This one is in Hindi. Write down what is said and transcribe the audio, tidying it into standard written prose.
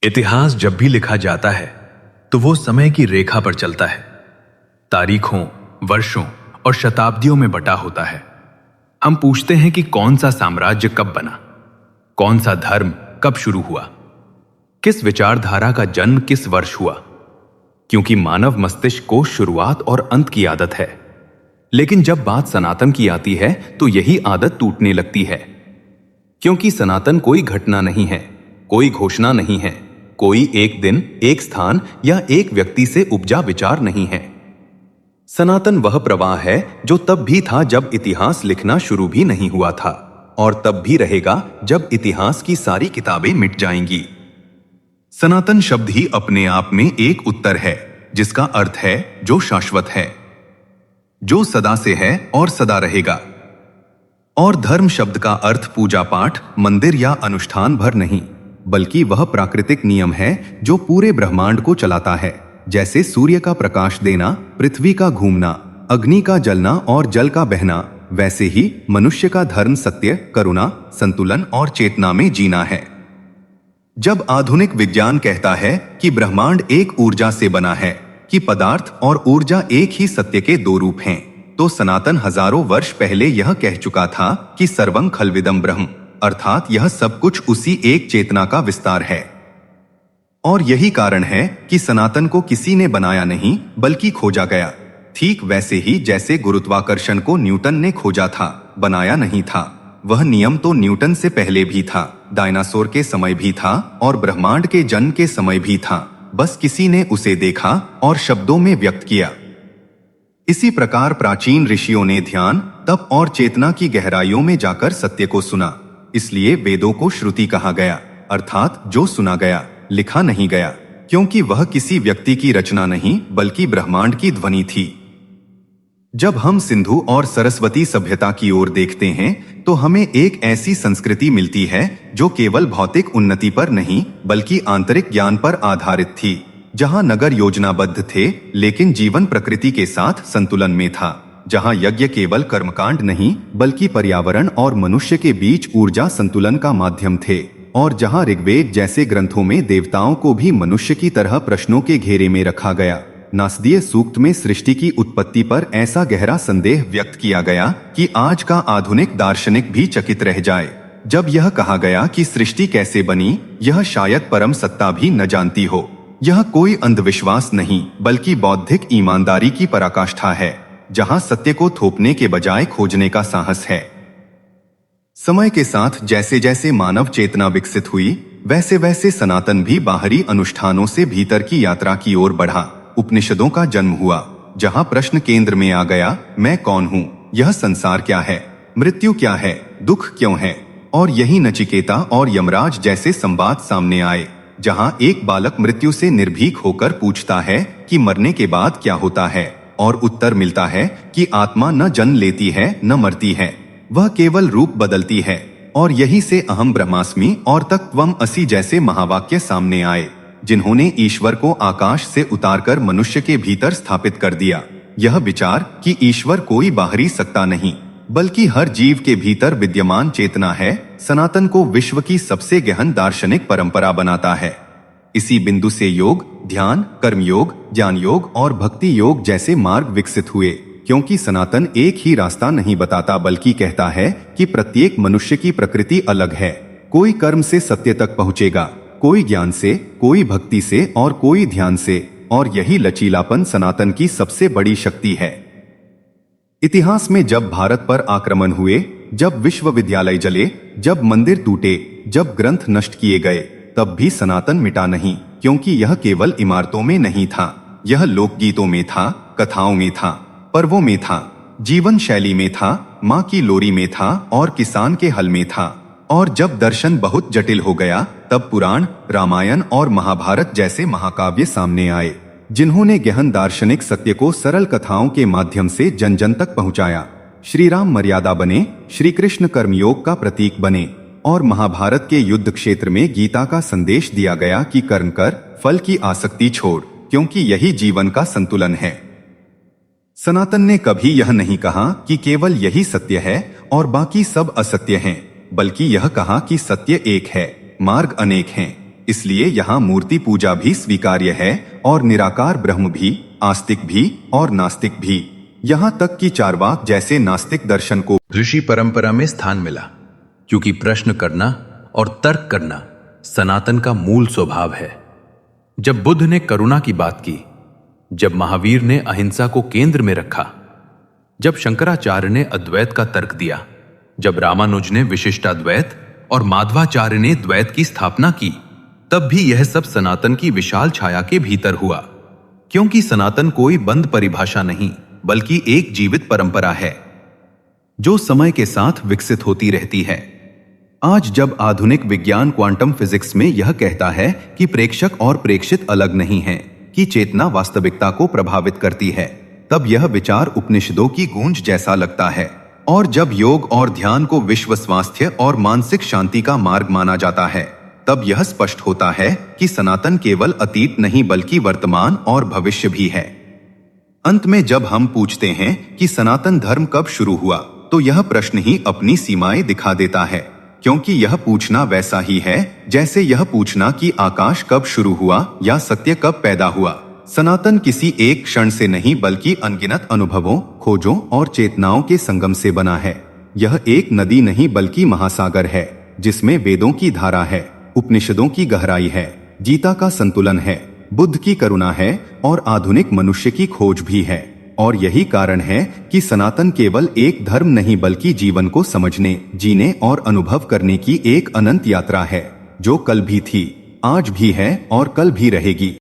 इतिहास जब भी लिखा जाता है तो वो समय की रेखा पर चलता है। तारीखों, वर्षों और शताब्दियों में बटा होता है। हम पूछते हैं कि कौन सा साम्राज्य कब बना, कौन सा धर्म कब शुरू हुआ, किस विचारधारा का जन्म किस वर्ष हुआ, क्योंकि मानव मस्तिष्क को शुरुआत और अंत की आदत है। लेकिन जब बात सनातन की आती है तो यही आदत टूटने लगती है, क्योंकि सनातन कोई घटना नहीं है, कोई घोषणा नहीं है, कोई एक दिन, एक स्थान या एक व्यक्ति से उपजा विचार नहीं है। सनातन वह प्रवाह है जो तब भी था जब इतिहास लिखना शुरू भी नहीं हुआ था, और तब भी रहेगा जब इतिहास की सारी किताबें मिट जाएंगी। सनातन शब्द ही अपने आप में एक उत्तर है, जिसका अर्थ है जो शाश्वत है, जो सदा से है और सदा रहेगा। और धर्म शब्द का अर्थ पूजा पाठ, मंदिर या अनुष्ठान भर नहीं, बल्कि वह प्राकृतिक नियम है जो पूरे ब्रह्मांड को चलाता है। जैसे सूर्य का प्रकाश देना, पृथ्वी का घूमना, अग्नि का जलना और जल का बहना, वैसे ही मनुष्य का धर्म सत्य, करुणा, संतुलन और चेतना में जीना है। जब आधुनिक विज्ञान कहता है कि ब्रह्मांड एक ऊर्जा से बना है, कि पदार्थ और ऊर्जा एक ही सत्य के दो रूप हैं, तो सनातन हजारों वर्ष पहले यह कह चुका था कि सर्वं खल्विदं ब्रह्म, अर्थात यह सब कुछ उसी एक चेतना का विस्तार है। और यही कारण है कि सनातन को किसी ने बनाया नहीं बल्कि खोजा गया। ठीक वैसे ही जैसे गुरुत्वाकर्षण को न्यूटन ने खोजा था, बनाया नहीं था। वह नियम तो न्यूटन से पहले भी था, डायनासोर के समय भी था और ब्रह्मांड के जन्म के समय भी था। बस किसी ने उसे देखा और शब्दों में व्यक्त किया। इसी प्रकार प्राचीन ऋषियों ने ध्यान, तप और चेतना की गहराइयों में जाकर सत्य को सुना। इसलिए वेदों को श्रुति कहा गया, अर्थात जो सुना गया, लिखा नहीं गया, क्योंकि वह किसी व्यक्ति की रचना नहीं बल्कि ब्रह्मांड की ध्वनि थी। जब हम सिंधु और सरस्वती सभ्यता की ओर देखते हैं तो हमें एक ऐसी संस्कृति मिलती है जो केवल भौतिक उन्नति पर नहीं बल्कि आंतरिक ज्ञान पर आधारित थी, जहां नगर योजनाबद्ध थे लेकिन जीवन प्रकृति के साथ संतुलन में था, जहां यज्ञ केवल कर्मकांड नहीं बल्कि पर्यावरण और मनुष्य के बीच ऊर्जा संतुलन का माध्यम थे, और जहां ऋग्वेद जैसे ग्रंथों में देवताओं को भी मनुष्य की तरह प्रश्नों के घेरे में रखा गया। नासदीय सूक्त में सृष्टि की उत्पत्ति पर ऐसा गहरा संदेह व्यक्त किया गया कि आज का आधुनिक दार्शनिक भी चकित रह जाए जब यह कहा गया कि सृष्टि कैसे बनी, यह शायद परम सत्ता भी न जानती हो। यह कोई अंधविश्वास नहीं बल्कि बौद्धिक ईमानदारी की पराकाष्ठा है, जहां सत्य को थोपने के बजाय खोजने का साहस है। समय के साथ जैसे जैसे मानव चेतना विकसित हुई, वैसे वैसे सनातन भी बाहरी अनुष्ठानों से भीतर की यात्रा की ओर बढ़ा। उपनिषदों का जन्म हुआ, जहां प्रश्न केंद्र में आ गया, मैं कौन हूँ, यह संसार क्या है, मृत्यु क्या है, दुख क्यों है। और यही नचिकेता और यमराज जैसे संवाद सामने आए, जहां एक बालक मृत्यु से निर्भीक होकर पूछता है कि मरने के बाद क्या होता है, और उत्तर मिलता है कि आत्मा न जन्म लेती है न मरती है, वह केवल रूप बदलती है। और यही से अहम ब्रह्मास्मि और तत्त्वम् असि जैसे महावाक्य सामने आए, जिन्होंने ईश्वर को आकाश से उतारकर मनुष्य के भीतर स्थापित कर दिया। यह विचार कि ईश्वर कोई बाहरी सत्ता नहीं बल्कि हर जीव के भीतर विद्यमान चेतना है, सनातन को विश्व की सबसे गहन दार्शनिक परंपरा बनाता है। इसी बिंदु से योग, ध्यान, कर्मयोग, ज्ञान योग और भक्ति योग जैसे मार्ग विकसित हुए, क्योंकि सनातन एक ही रास्ता नहीं बताता बल्कि कहता है कि प्रत्येक मनुष्य की प्रकृति अलग है। कोई कर्म से सत्य तक पहुंचेगा, कोई ज्ञान से, कोई भक्ति से और कोई ध्यान से, और यही लचीलापन सनातन की सबसे बड़ी शक्ति है। इतिहास में जब भारत पर आक्रमण हुए, जब विश्वविद्यालय जले, जब मंदिर टूटे, जब ग्रंथ नष्ट किए गए, तब भी सनातन मिटा नहीं, क्योंकि यह केवल इमारतों में नहीं था, यह लोकगीतों में था, कथाओं में था, पर्वों में था, जीवन शैली में था, माँ की लोरी में था और किसान के हल में था। और जब दर्शन बहुत जटिल हो गया, तब पुराण, रामायण और महाभारत जैसे महाकाव्य सामने आए, जिन्होंने गहन दार्शनिक सत्य को सरल कथाओं के माध्यम से जन जन तक पहुंचाया। श्री राम मर्यादा बने, श्री कृष्ण कर्मयोग का प्रतीक बने, और महाभारत के युद्ध क्षेत्र में गीता का संदेश दिया गया कि कर्म कर, फल की आसक्ति छोड़, क्योंकि यही जीवन का संतुलन है। सनातन ने कभी यह नहीं कहा कि केवल यही सत्य है और बाकी सब असत्य हैं, बल्कि यह कहा कि सत्य एक है, मार्ग अनेक हैं। इसलिए यहाँ मूर्ति पूजा भी स्वीकार्य है और निराकार ब्रह्म भी, आस्तिक भी और नास्तिक भी। यहाँ तक कि चार्वाक जैसे नास्तिक दर्शन को ऋषि परंपरा में स्थान मिला, क्योंकि प्रश्न करना और तर्क करना सनातन का मूल स्वभाव है। जब बुद्ध ने करुणा की बात की, जब महावीर ने अहिंसा को केंद्र में रखा, जब शंकराचार्य ने अद्वैत का तर्क दिया, जब रामानुज ने विशिष्टाद्वैत और माधवाचार्य ने द्वैत की स्थापना की, तब भी यह सब सनातन की विशाल छाया के भीतर हुआ। क्योंकि सनातन कोई बंद परिभाषा नहीं, बल्कि एक जीवित परंपरा है जो समय के साथ विकसित होती रहती है। आज जब आधुनिक विज्ञान क्वांटम फिजिक्स में यह कहता है कि प्रेक्षक और प्रेक्षित अलग नहीं हैं, कि चेतना वास्तविकता को प्रभावित करती है, तब यह विचार उपनिषदों की गूंज जैसा लगता है। और जब योग और ध्यान को विश्व स्वास्थ्य और मानसिक शांति का मार्ग माना जाता है, तब यह स्पष्ट होता है कि सनातन केवल अतीत नहीं बल्कि वर्तमान और भविष्य भी है। अंत में जब हम पूछते हैं कि सनातन धर्म कब शुरू हुआ, तो यह प्रश्न ही अपनी सीमाएं दिखा देता है, क्योंकि यह पूछना वैसा ही है जैसे यह पूछना कि आकाश कब शुरू हुआ या सत्य कब पैदा हुआ। सनातन किसी एक क्षण से नहीं बल्कि अनगिनत अनुभवों, खोजों और चेतनाओं के संगम से बना है। यह एक नदी नहीं बल्कि महासागर है, जिसमें वेदों की धारा है, उपनिषदों की गहराई है, गीता का संतुलन है, बुद्ध की करुणा है और आधुनिक मनुष्य की खोज भी है। और यही कारण है कि सनातन केवल एक धर्म नहीं बल्कि जीवन को समझने, जीने और अनुभव करने की एक अनंत यात्रा है, जो कल भी थी, आज भी है और कल भी रहेगी।